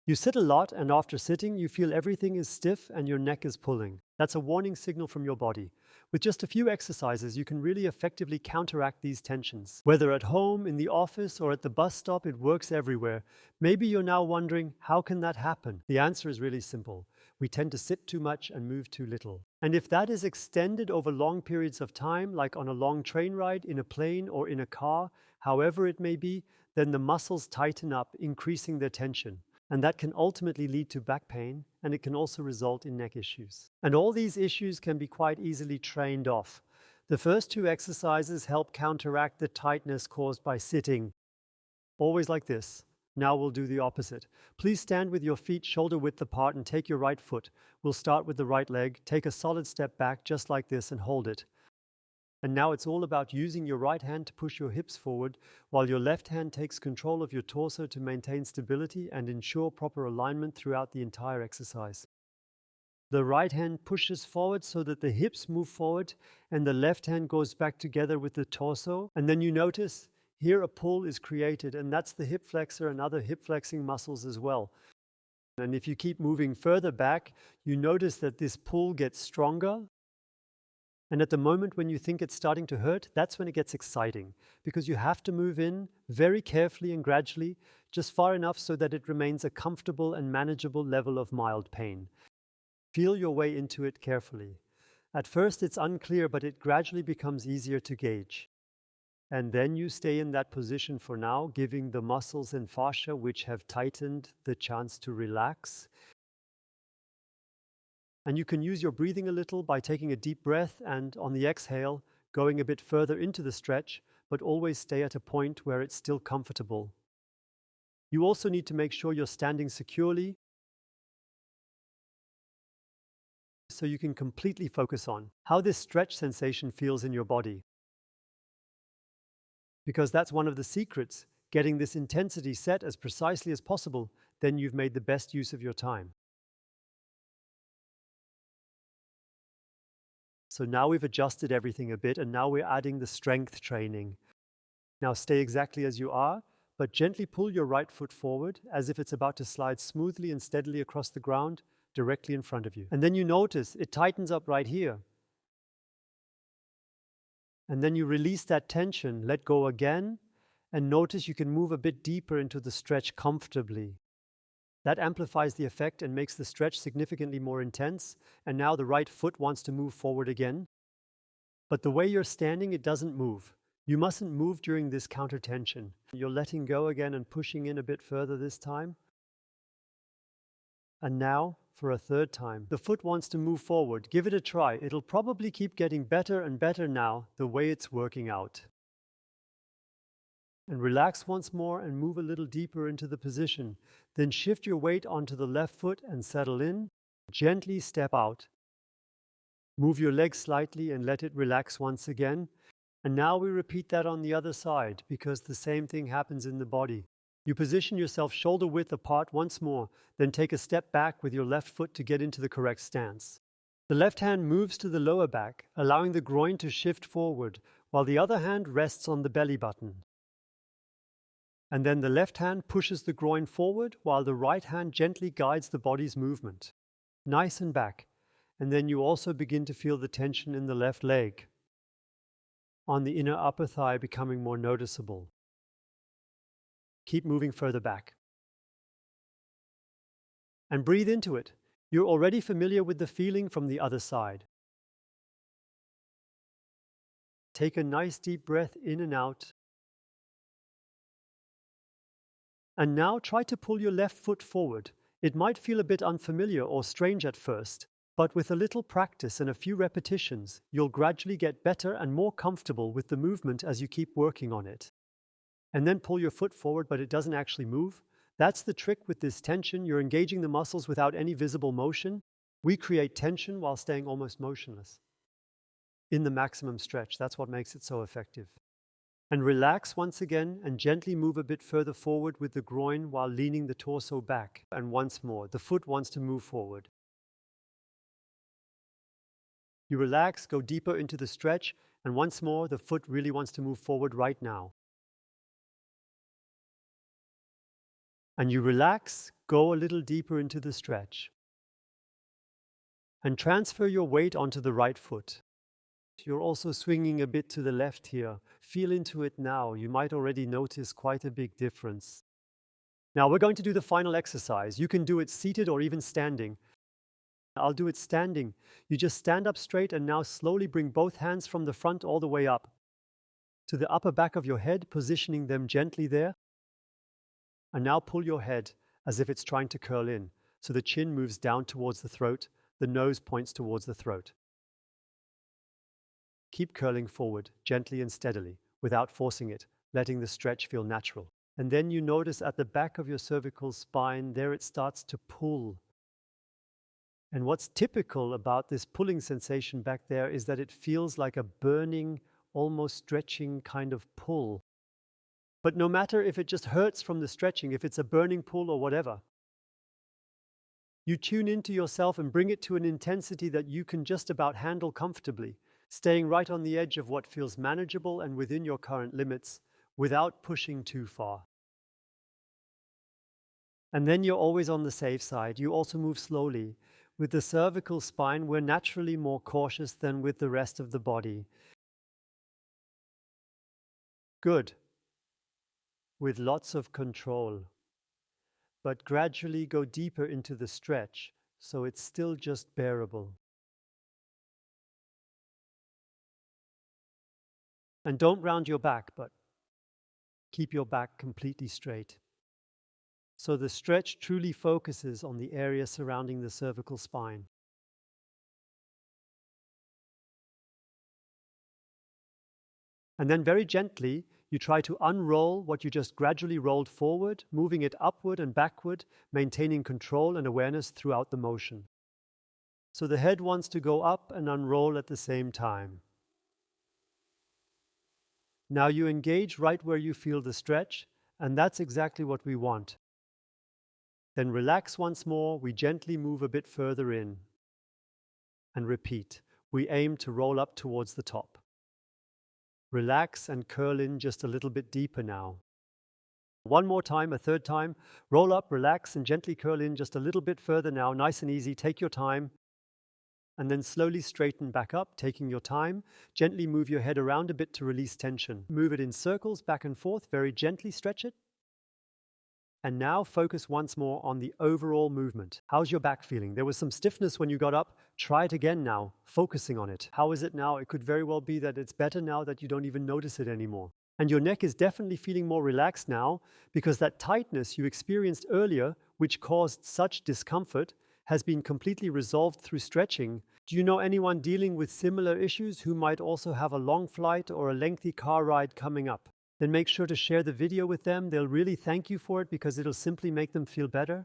You sit a lot, and after sitting, you feel everything is stiff and your neck is pulling. That's a warning signal from your body. With just a few exercises, you can really effectively counteract these tensions. Whether at home, in the office, or at the bus stop, it works everywhere. Maybe you're now wondering, how can that happen? The answer is really simple. We tend to sit too much and move too little. And if that is extended over long periods of time, like on a long train ride, in a plane, or in a car, however it may be, then the muscles tighten up, increasing their tension. And that can ultimately lead to back pain, and it can also result in neck issues. And all these issues can be quite easily trained off. The first two exercises help counteract the tightness caused by sitting. Always like this. Now we'll do the opposite. Please stand with your feet shoulder width apart and take your right foot. We'll start with the right leg. Take a solid step back just like this and hold it. And now it's all about using your right hand to push your hips forward, while your left hand takes control of your torso to maintain stability and ensure proper alignment throughout the entire exercise. The right hand pushes forward so that the hips move forward, and the left hand goes back together with the torso. And then you notice here a pull is created, and that's the hip flexor and other hip flexing muscles as well. And if you keep moving further back, you notice that this pull gets stronger. And at the moment when you think it's starting to hurt, that's when it gets exciting, because you have to move in very carefully and gradually, just far enough so that it remains a comfortable and manageable level of mild pain. Feel your way into it carefully. At first it's unclear, but it gradually becomes easier to gauge. And then you stay in that position for now, giving the muscles and fascia which have tightened the chance to relax. And you can use your breathing a little by taking a deep breath and, on the exhale, going a bit further into the stretch, but always stay at a point where it's still comfortable. You also need to make sure you're standing securely so you can completely focus on how this stretch sensation feels in your body. Because that's one of the secrets, getting this intensity set as precisely as possible, then you've made the best use of your time. So now we've adjusted everything a bit, and now we're adding the strength training. Now stay exactly as you are, but gently pull your right foot forward as if it's about to slide smoothly and steadily across the ground directly in front of you. And then you notice it tightens up right here. And then you release that tension, let go again, and notice you can move a bit deeper into the stretch comfortably. That amplifies the effect and makes the stretch significantly more intense, and now the right foot wants to move forward again. But the way you're standing, it doesn't move. You mustn't move during this counter tension. You're letting go again and pushing in a bit further this time. And now, for a third time, the foot wants to move forward. Give it a try. It'll probably keep getting better and better now, the way it's working out. And relax once more and move a little deeper into the position. Then shift your weight onto the left foot and settle in. Gently step out. Move your leg slightly and let it relax once again. And now we repeat that on the other side, because the same thing happens in the body. You position yourself shoulder width apart once more, then take a step back with your left foot to get into the correct stance. The left hand moves to the lower back, allowing the groin to shift forward, while the other hand rests on the belly button. And then the left hand pushes the groin forward, while the right hand gently guides the body's movement. Nice and back. And then you also begin to feel the tension in the left leg, on the inner upper thigh becoming more noticeable. Keep moving further back. And breathe into it. You're already familiar with the feeling from the other side. Take a nice deep breath in and out. And now try to pull your left foot forward. It might feel a bit unfamiliar or strange at first, but with a little practice and a few repetitions, you'll gradually get better and more comfortable with the movement as you keep working on it. And then pull your foot forward, but it doesn't actually move. That's the trick with this tension. You're engaging the muscles without any visible motion. We create tension while staying almost motionless. In the maximum stretch, that's what makes it so effective. And relax once again and gently move a bit further forward with the groin while leaning the torso back. And once more, the foot wants to move forward. You relax, go deeper into the stretch, and once more, the foot really wants to move forward right now. And you relax, Go a little deeper into the stretch. And transfer your weight onto the right foot. You're also swinging a bit to the left here. Feel into it now. You might already notice quite a big difference. Now we're going to do the final exercise. You can do it seated or even standing. I'll do it standing. You just stand up straight and now slowly bring both hands from the front all the way up to the upper back of your head, positioning them gently there. And now pull your head as if it's trying to curl in. So the chin moves down towards the throat, the nose points towards the throat. Keep curling forward, gently and steadily, without forcing it, letting the stretch feel natural. And then you notice at the back of your cervical spine, there it starts to pull. And what's typical about this pulling sensation back there is that it feels like a burning, almost stretching kind of pull. But no matter if it just hurts from the stretching, if it's a burning pull or whatever, you tune into yourself and bring it to an intensity that you can just about handle comfortably, staying right on the edge of what feels manageable and within your current limits without pushing too far. And then you're always on the safe side. You also move slowly. With the cervical spine, we're naturally more cautious than with the rest of the body. Good. With lots of control. But gradually go deeper into the stretch, so it's still just bearable. And don't round your back, but keep your back completely straight. So the stretch truly focuses on the area surrounding the cervical spine. And then very gently, you try to unroll what you just gradually rolled forward, moving it upward and backward, maintaining control and awareness throughout the motion. So the head wants to go up and unroll at the same time. Now you engage right where you feel the stretch, and that's exactly what we want. Then relax once more, we gently move a bit further in. And repeat, we aim to roll up towards the top. Relax and curl in just a little bit deeper now. One more time, a third time. Roll up, relax, and gently curl in just a little bit further now. Nice and easy, take your time. And then slowly straighten back up, taking your time. Gently move your head around a bit to release tension. Move it in circles back and forth, very gently stretch it. And now focus once more on the overall movement. How's your back feeling? There was some stiffness when you got up. Try it again now, focusing on it. How is it now? It could very well be that it's better now that you don't even notice it anymore. And your neck is definitely feeling more relaxed now because that tightness you experienced earlier, which caused such discomfort, has been completely resolved through stretching. Do you know anyone dealing with similar issues who might also have a long flight or a lengthy car ride coming up? Then make sure to share the video with them. They'll really thank you for it because it'll simply make them feel better.